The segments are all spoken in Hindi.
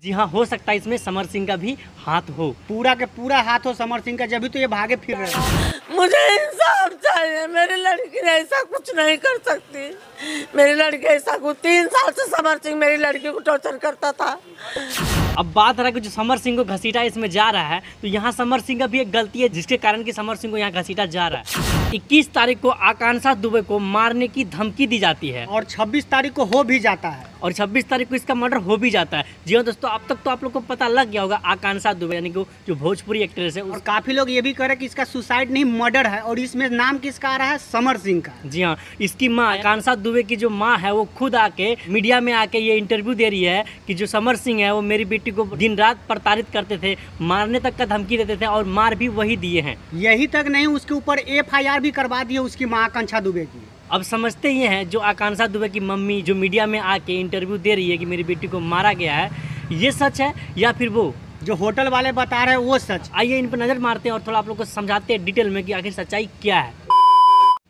जी हाँ, हो सकता है इसमें समर सिंह का भी हाथ हो। पूरा के पूरा हाथ हो समर सिंह का, जब भी तो ये भागे फिर रहे हैं। मुझे इंसाफ चाहिए। मेरी लड़की ने ऐसा कुछ नहीं कर सकती। मेरी लड़की ऐसा कुछ 3 साल से समर सिंह मेरी लड़की को टॉर्चर करता था। अब बात रहा कि जो समर सिंह को घसीटा इसमें जा रहा है, तो यहाँ समर सिंह का भी एक गलती है जिसके कारण कि समर सिंह को यहाँ घसीटा जा रहा है। 21 तारीख को आकांक्षा दुबे को मारने की धमकी दी जाती है और 26 तारीख को हो भी जाता है और 26 तारीख को इसका मर्डर हो भी जाता है। जी हाँ दोस्तों, अब तक तो आप लोग को पता लग गया होगा आकांक्षा दुबे यानी कि जो भोजपुरी एक्ट्रेस है और काफी लोग ये भी कह रहे हैं कि इसका सुसाइड नहीं मर्डर है, और इसमें नाम किसका आ रहा है? समर सिंह का। जी हाँ, इसकी माँ आकांक्षा दुबे की जो माँ है वो खुद आके मीडिया में आके ये इंटरव्यू दे रही है कि जो समर सिंह है वो मेरी बेटी को दिन रात प्रताड़ित करते थे, मारने तक का धमकी देते थे और मार भी वही दिए हैं। यही तक नहीं, उसके ऊपर FIR भी करवा दी है उसकी माँ आकांक्षा दुबे की। अब समझते ही हैं जो आकांक्षा दुबे की मम्मी जो मीडिया में आके इंटरव्यू दे रही है कि मेरी बेटी को मारा गया है, ये सच है या फिर वो जो होटल वाले बता रहे हैं वो सच। आइए इन पर नजर मारते हैं और थोड़ा आप लोग को समझाते हैं डिटेल में कि आखिर सच्चाई क्या है।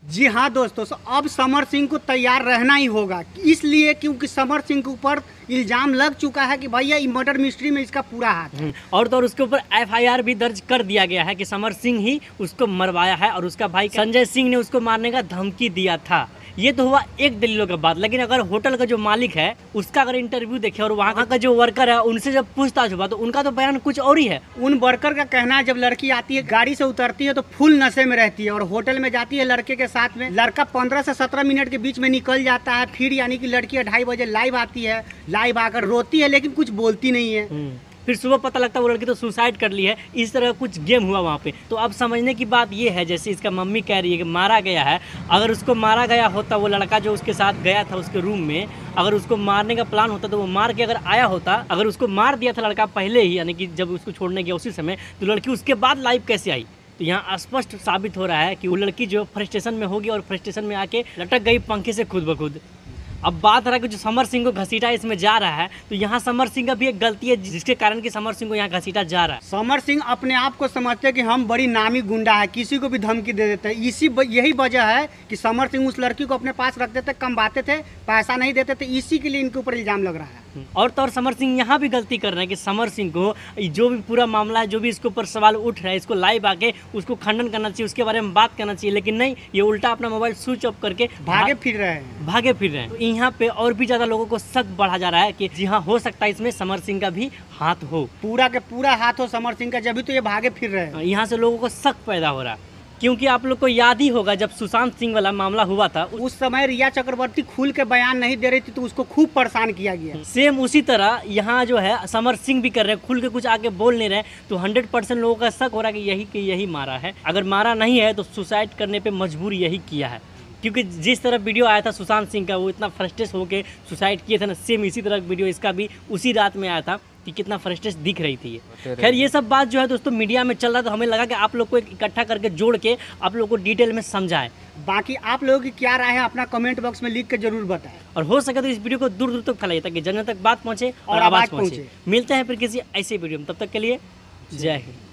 जी हाँ दोस्तों, अब समर सिंह को तैयार रहना ही होगा, इसलिए क्योंकि समर सिंह के ऊपर इल्जाम लग चुका है कि भैया ये मर्डर मिस्ट्री में इसका पूरा हाथ है। और तो और उसके ऊपर FIR भी दर्ज कर दिया गया है कि समर सिंह ही उसको मरवाया है और उसका भाई संजय सिंह ने उसको मारने का धमकी दिया था। ये तो हुआ एक दलीलों का बात, लेकिन अगर होटल का जो मालिक है उसका अगर इंटरव्यू देखे और वहाँ का जो वर्कर है उनसे जब पूछताछ हुआ तो उनका तो बयान कुछ और ही है। उन वर्कर का कहना है जब लड़की आती है गाड़ी से उतरती है तो फुल नशे में रहती है और होटल में जाती है लड़के के साथ में, लड़का 15 से 17 मिनट के बीच में निकल जाता है। फिर यानी कि लड़की 2:30 बजे लाइव आती है, लाइव आकर रोती है लेकिन कुछ बोलती नहीं है। फिर सुबह पता लगता है वो लड़की तो सुसाइड कर ली है। इस तरह कुछ गेम हुआ वहाँ पे। तो अब समझने की बात ये है, जैसे इसका मम्मी कह रही है कि मारा गया है, अगर उसको मारा गया होता, वो लड़का जो उसके साथ गया था उसके रूम में, अगर उसको मारने का प्लान होता तो वो मार के अगर आया होता, अगर उसको मार दिया था लड़का पहले ही यानी कि जब उसको छोड़ने गया उसी समय, तो लड़की उसके बाद लाइव कैसे आई? तो यहाँ स्पष्ट साबित हो रहा है कि वो लड़की जो फ्रस्ट्रेशन में होगी और फ्रस्ट्रेशन में आके लटक गई पंखे से खुद ब खुद। अब बात रहा कि जो समर सिंह को घसीटा इसमें जा रहा है, तो यहाँ समर सिंह का भी एक गलती है जिसके कारण कि समर सिंह को यहाँ घसीटा जा रहा है। समर सिंह अपने आप को समझते हैं कि हम बड़ी नामी गुंडा है, किसी को भी धमकी दे देते हैं। यही वजह है कि समर सिंह उस लड़की को अपने पास रखते थे, कमवाते थे, पैसा नहीं देते थे, इसी के लिए इनके ऊपर इल्जाम लग रहा है। और तो और समर सिंह यहाँ भी गलती कर रहे हैं कि समर सिंह को जो भी पूरा मामला है, जो भी इसके ऊपर सवाल उठ रहा है, इसको लाइव आके उसको खंडन करना चाहिए, उसके बारे में बात करना चाहिए, लेकिन नहीं, ये उल्टा अपना मोबाइल स्विच ऑफ करके भागे फिर रहे हैं। तो यहाँ पे और भी ज्यादा लोगों को शक बढ़ा जा रहा है कि जी हाँ, हो सकता है इसमें समर सिंह का भी हाथ हो। पूरा के पूरा हाथ हो समर सिंह का, जब भी तो ये भागे फिर रहे हैं। यहाँ से लोगों को शक पैदा हो रहा है, क्योंकि आप लोग को याद ही होगा जब सुशांत सिंह वाला मामला हुआ था, उस समय रिया चक्रवर्ती खुल के बयान नहीं दे रही थी तो उसको खूब परेशान किया गया। सेम उसी तरह यहाँ जो है समर सिंह भी कर रहे हैं, खुल के कुछ आगे बोल नहीं रहे, तो 100% लोगों का शक हो रहा है कि यही मारा है। अगर मारा नहीं है तो सुसाइड करने पे मजबूर यही किया है, क्योंकि जिस तरह वीडियो आया था सुशांत सिंह का, वो इतना फ्रस्ट्रेट होकर सुसाइड किए थे ना, सेम इसी तरह वीडियो इसका भी उसी रात में आया था कि कितना फ्रस्ट्रेट दिख रही थी। खैर ये सब बात जो है दोस्तों मीडिया में चल रहा था, तो हमें लगा कि आप लोग को इकट्ठा करके जोड़ के आप लोग को डिटेल में समझाएं। बाकी आप लोगों की क्या राय है अपना कमेंट बॉक्स में लिख के जरूर बताएं, और हो सके तो इस वीडियो को दूर दूर तक फैलाइए ताकि जन तक बात पहुंचे और आवाज़ पहुंचे। मिलते हैं फिर किसी ऐसे वीडियो में, तब तक के लिए जय हिंद।